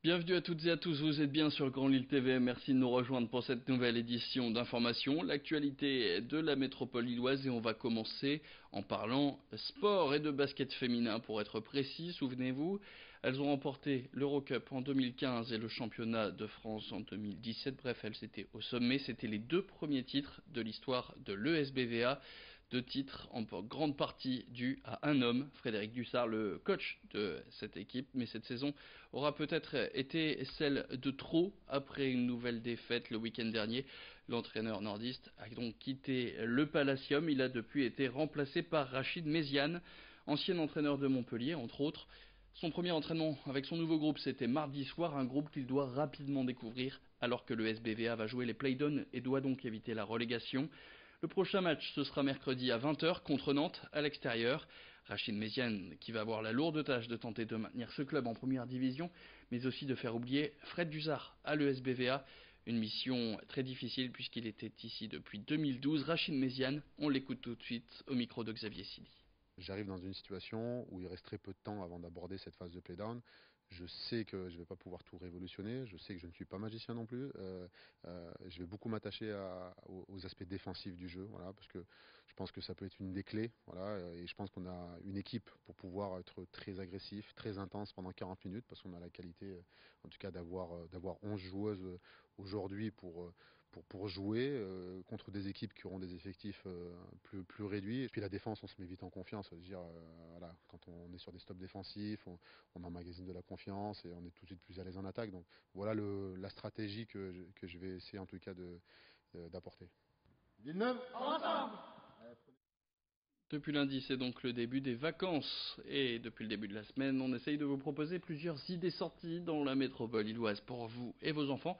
Bienvenue à toutes et à tous, vous êtes bien sur Grand Lille TV, merci de nous rejoindre pour cette nouvelle édition d'information, l'actualité de la métropole lilloise et on va commencer en parlant sport et de basket féminin pour être précis, souvenez-vous, elles ont remporté l'Eurocup en 2015 et le championnat de France en 2017, bref elles étaient au sommet, c'était les deux premiers titres de l'histoire de l'ESBVA. Deux titres en grande partie dus à un homme, Frédéric Dussard, le coach de cette équipe. Mais cette saison aura peut-être été celle de trop après une nouvelle défaite le week-end dernier. L'entraîneur nordiste a donc quitté le Palacium. Il a depuis été remplacé par Rachid Méziane, ancien entraîneur de Montpellier, entre autres. Son premier entraînement avec son nouveau groupe, c'était mardi soir, un groupe qu'il doit rapidement découvrir alors que le SBVA va jouer les play-downs et doit donc éviter la relégation. Le prochain match, ce sera mercredi à 20h contre Nantes à l'extérieur. Rachid Méziane qui va avoir la lourde tâche de tenter de maintenir ce club en première division, mais aussi de faire oublier Fred Dussard à l'ESBVA. Une mission très difficile puisqu'il était ici depuis 2012. Rachid Méziane, on l'écoute tout de suite au micro de Xavier Sidi. J'arrive dans une situation où il reste très peu de temps avant d'aborder cette phase de play-down. Je sais que je ne vais pas pouvoir tout révolutionner, je sais que je ne suis pas magicien non plus. Je vais beaucoup m'attacher aux aspects défensifs du jeu, voilà, parce que je pense que ça peut être une des clés. Voilà, et je pense qu'on a une équipe pour pouvoir être très agressif, très intense pendant 40 minutes, parce qu'on a la qualité, en tout cas, d'avoir 11 joueuses aujourd'hui pour jouer contre des équipes qui auront des effectifs plus réduits. Et puis la défense, on se met vite en confiance. Dire, voilà, quand on est sur des stops défensifs, on emmagasine de la confiance et on est tout de suite plus à l'aise en attaque. Donc voilà la stratégie que je vais essayer en tout cas d'apporter. Villeneuve, ensemble. Depuis lundi, c'est donc le début des vacances. Et depuis le début de la semaine, on essaye de vous proposer plusieurs idées sorties dans la métropole lilloise pour vous et vos enfants.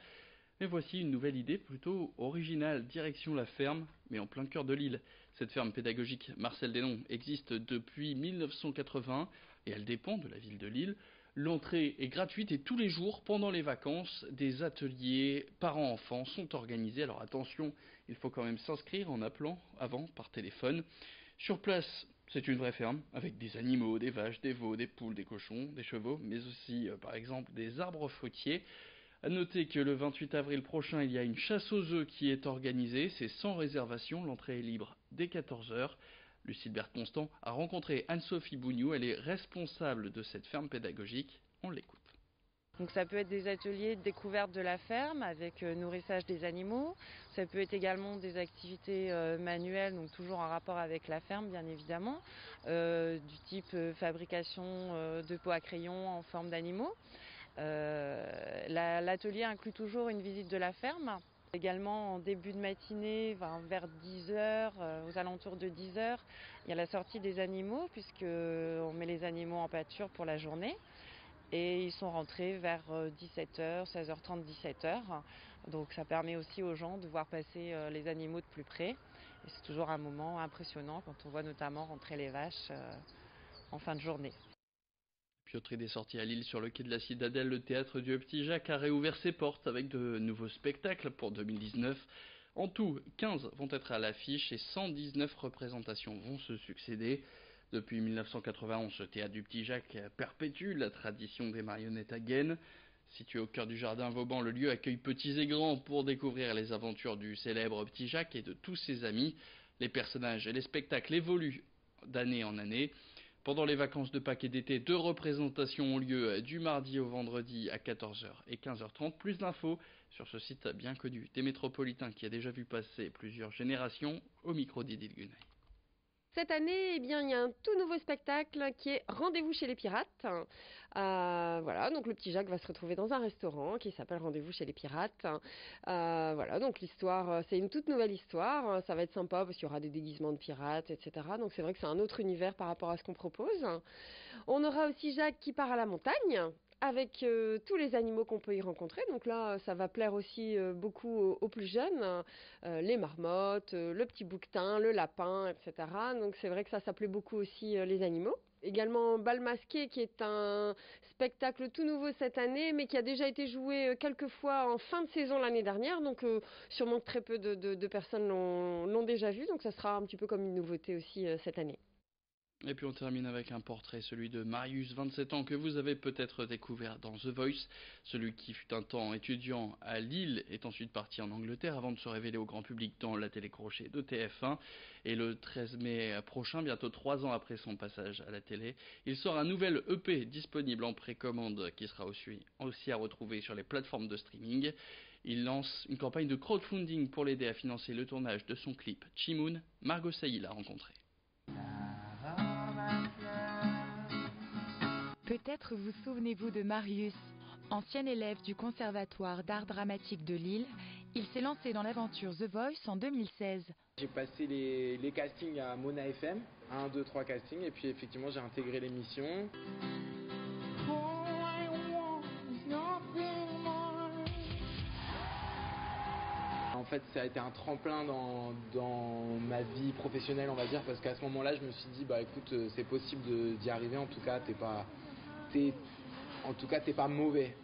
Mais voici une nouvelle idée plutôt originale, direction la ferme, mais en plein cœur de l'île. Cette ferme pédagogique Marcel Denon existe depuis 1980 et elle dépend de la ville de Lille. L'entrée est gratuite et tous les jours, pendant les vacances, des ateliers parents-enfants sont organisés. Alors attention, il faut quand même s'inscrire en appelant avant par téléphone. Sur place, c'est une vraie ferme, avec des animaux, des vaches, des veaux, des poules, des cochons, des chevaux, mais aussi, par exemple, des arbres fruitiers. A noter que le 28 avril prochain, il y a une chasse aux œufs qui est organisée. C'est sans réservation, l'entrée est libre dès 14h. Lucille Constant a rencontré Anne-Sophie Bougnou, elle est responsable de cette ferme pédagogique. On l'écoute. Donc ça peut être des ateliers de découverte de la ferme avec nourrissage des animaux. Ça peut être également des activités manuelles, donc toujours en rapport avec la ferme bien évidemment, du type fabrication de pots à crayon en forme d'animaux. L'atelier inclut toujours une visite de la ferme. Également en début de matinée, vers 10h, aux alentours de 10h, il y a la sortie des animaux puisqu'on met les animaux en pâture pour la journée. Et ils sont rentrés vers 17h, 16h30, 17h. Donc ça permet aussi aux gens de voir passer les animaux de plus près. Et c'est toujours un moment impressionnant quand on voit notamment rentrer les vaches en fin de journée. Piotré des sorties à Lille sur le quai de la Citadelle, le théâtre du Petit Jacques a réouvert ses portes avec de nouveaux spectacles pour 2019. En tout, 15 vont être à l'affiche et 119 représentations vont se succéder. Depuis 1991, ce théâtre du Petit Jacques perpétue la tradition des marionnettes à gaines. Situé au cœur du jardin Vauban, le lieu accueille petits et grands pour découvrir les aventures du célèbre Petit Jacques et de tous ses amis. Les personnages et les spectacles évoluent d'année en année. Pendant les vacances de Pâques et d'été, 2 représentations ont lieu du mardi au vendredi à 14h et 15h30. Plus d'infos sur ce site bien connu des métropolitains qui a déjà vu passer plusieurs générations au micro d'Idil Gunay. Cette année, il y a un tout nouveau spectacle qui est Rendez-vous chez les pirates. Voilà, donc le petit Jacques va se retrouver dans un restaurant qui s'appelle Rendez-vous chez les pirates. Voilà, donc l'histoire, c'est une toute nouvelle histoire. Ça va être sympa parce qu'il y aura des déguisements de pirates, etc. Donc c'est vrai que c'est un autre univers par rapport à ce qu'on propose. On aura aussi Jacques qui part à la montagne avec tous les animaux qu'on peut y rencontrer. Donc là, ça va plaire aussi beaucoup aux plus jeunes. Les marmottes, le petit bouquetin, le lapin, etc. Donc c'est vrai que ça plaît beaucoup aussi les animaux. Également Bal masqué qui est un spectacle tout nouveau cette année mais qui a déjà été joué quelques fois en fin de saison l'année dernière. Donc sûrement que très peu de personnes l'ont déjà vu. Donc ça sera un petit peu comme une nouveauté aussi cette année. Et puis on termine avec un portrait, celui de Marius, 27 ans, que vous avez peut-être découvert dans The Voice. Celui qui fut un temps étudiant à Lille est ensuite parti en Angleterre avant de se révéler au grand public dans la télécrochet de TF1. Et le 13 mai prochain, bientôt 3 ans après son passage à la télé, il sort un nouvel EP disponible en précommande qui sera aussi à retrouver sur les plateformes de streaming. Il lance une campagne de crowdfunding pour l'aider à financer le tournage de son clip Chimoun. Margot Sailly l'a rencontré. Peut-être vous souvenez-vous de Marius. Ancien élève du Conservatoire d'art dramatique de Lille, il s'est lancé dans l'aventure The Voice en 2016. J'ai passé les castings à Mona FM, 1, 2, 3 castings, et puis effectivement j'ai intégré l'émission. En fait, ça a été un tremplin dans ma vie professionnelle, on va dire, parce qu'à ce moment-là, je me suis dit, bah écoute, c'est possible d'y arriver, en tout cas, t'es pas mauvais.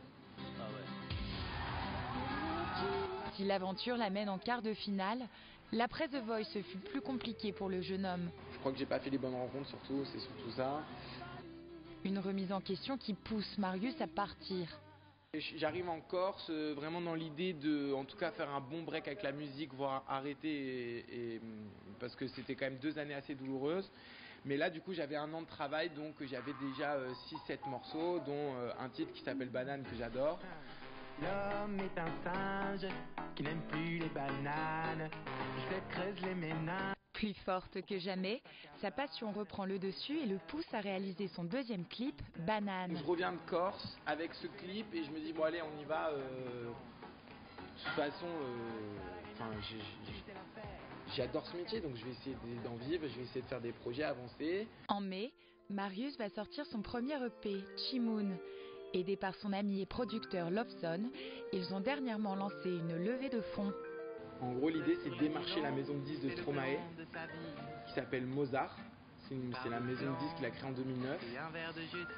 Si l'aventure l'amène en quart de finale, l'après The Voice fut plus compliqué pour le jeune homme. Je crois que j'ai pas fait les bonnes rencontres, surtout, c'est surtout ça. Une remise en question qui pousse Marius à partir. J'arrive en Corse vraiment dans l'idée de, en tout cas, faire un bon break avec la musique, voire arrêter, parce que c'était quand même 2 années assez douloureuses. Mais là, du coup, j'avais 1 an de travail, donc j'avais déjà 6-7 morceaux, dont un titre qui s'appelle Banane, que j'adore. L'homme est un singe qui n'aime plus les bananes. Je te creuse les ménages. Plus forte que jamais, sa passion reprend le dessus et le pousse à réaliser son 2e clip, Banane. Je reviens de Corse avec ce clip et je me dis bon allez on y va. De toute façon, j'adore ce métier donc je vais essayer d'en vivre, je vais essayer de faire des projets, avancer. En mai, Marius va sortir son premier EP, Chimoun. Aidé par son ami et producteur Lobson, ils ont dernièrement lancé une levée de fonds. En gros, l'idée, c'est de démarcher la maison de disques de Stromae, qui s'appelle Mozart. C'est la maison de disques qu'il a créée en 2009.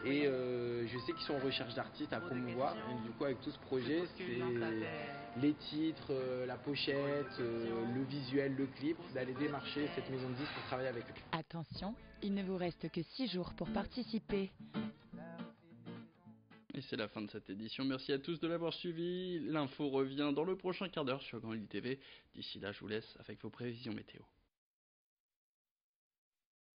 Et je sais qu'ils sont en recherche d'artistes à promouvoir. Et du coup, avec tout ce projet, c'est les titres, la pochette, le visuel, le clip, d'aller démarcher cette maison de disques pour travailler avec eux. Attention, il ne vous reste que 6 jours pour participer. Et c'est la fin de cette édition. Merci à tous de l'avoir suivi. L'info revient dans le prochain quart d'heure sur Grand Lille TV. D'ici là, je vous laisse avec vos prévisions météo.